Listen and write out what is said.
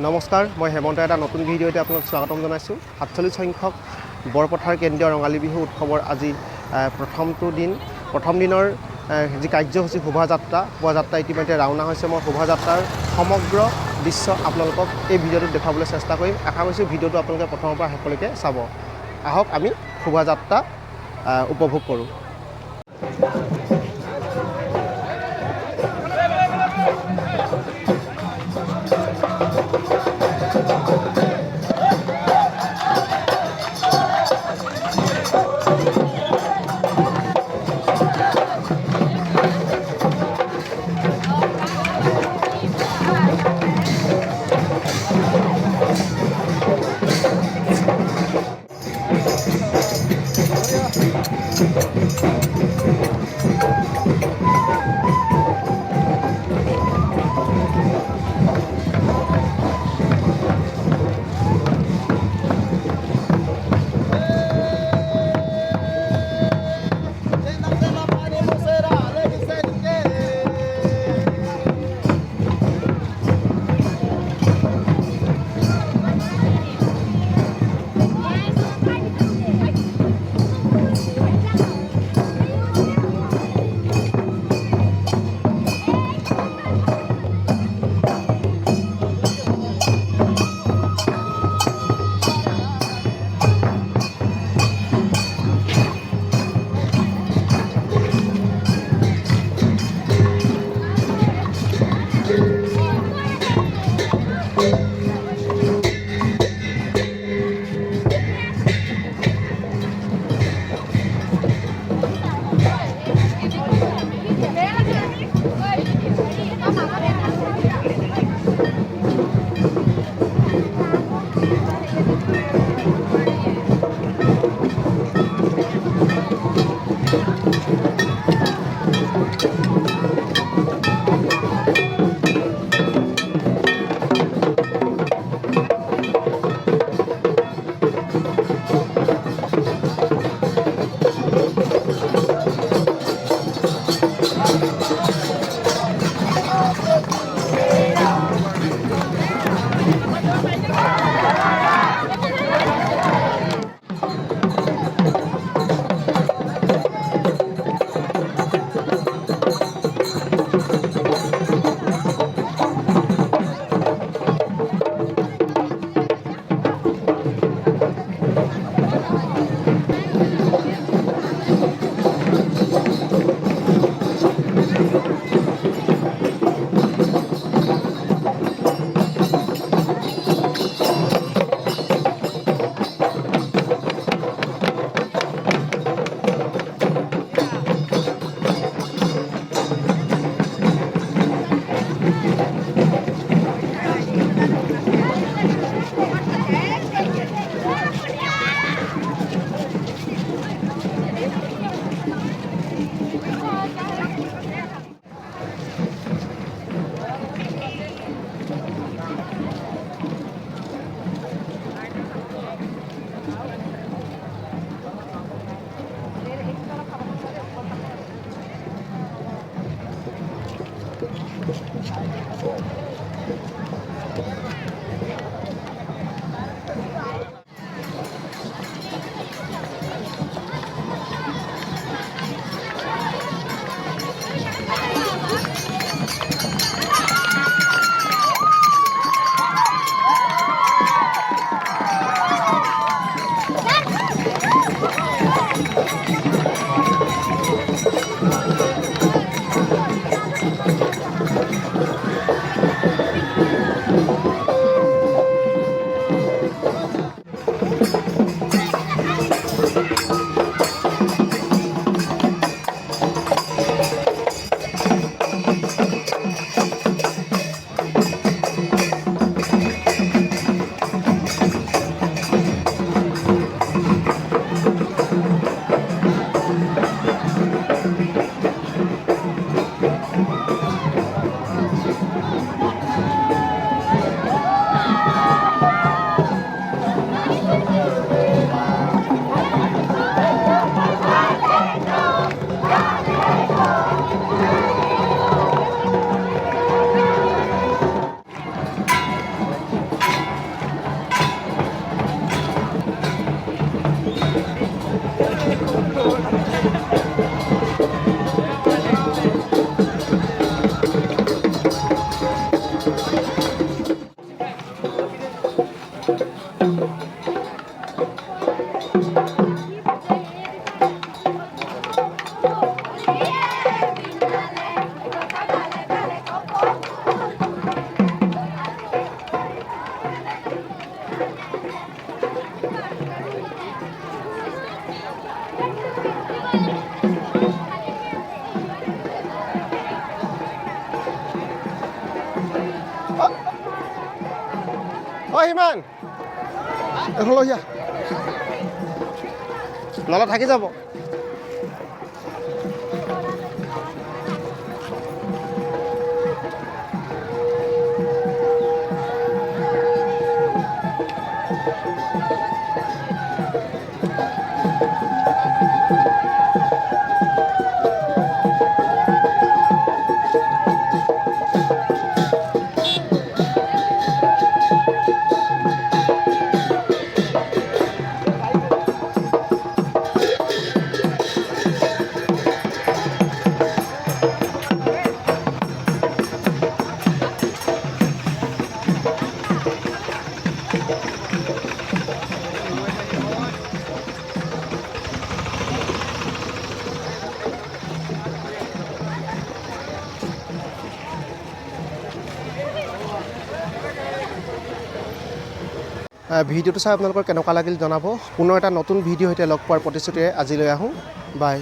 নমস্কাৰ, মই হেমন্ত এটা নতুন ভিডিঅ'তে আপোনাক স্বাগতম জনাইছোঁ। ৪৭ সংখ্যক বৰপথাৰ কেন্দ্ৰীয় ৰঙালী বিহু উৎসৱৰ আজি প্ৰথম দিনৰ যি কাৰ্যসূচী শোভাযাত্ৰা ইতিমধ্যে ৰাওনা হৈছে। মই শোভাযাত্ৰাৰ সমগ্ৰ দৃশ্য আপোনালোকক এই ভিডিঅ'টোত দেখুৱাবলৈ চেষ্টা কৰিম। আশা কৰিছোঁ ভিডিঅ'টো আপোনালোকে প্ৰথমৰ পৰা শেষলৈকে চাব। আহক আমি শোভাযাত্ৰা উপভোগ কৰোঁ। হিমান এখন লৈ যা নহ'লে থাকি যাব ভিডিঅ'টো চাই আপোনালোকৰ কেনেকুৱা লাগিল জনাব পুনৰ এটা নতুন ভিডিঅ' সৈতে লগ পোৱাৰ প্ৰতিশ্ৰুতিৰে আজিলৈ আহোঁ বাই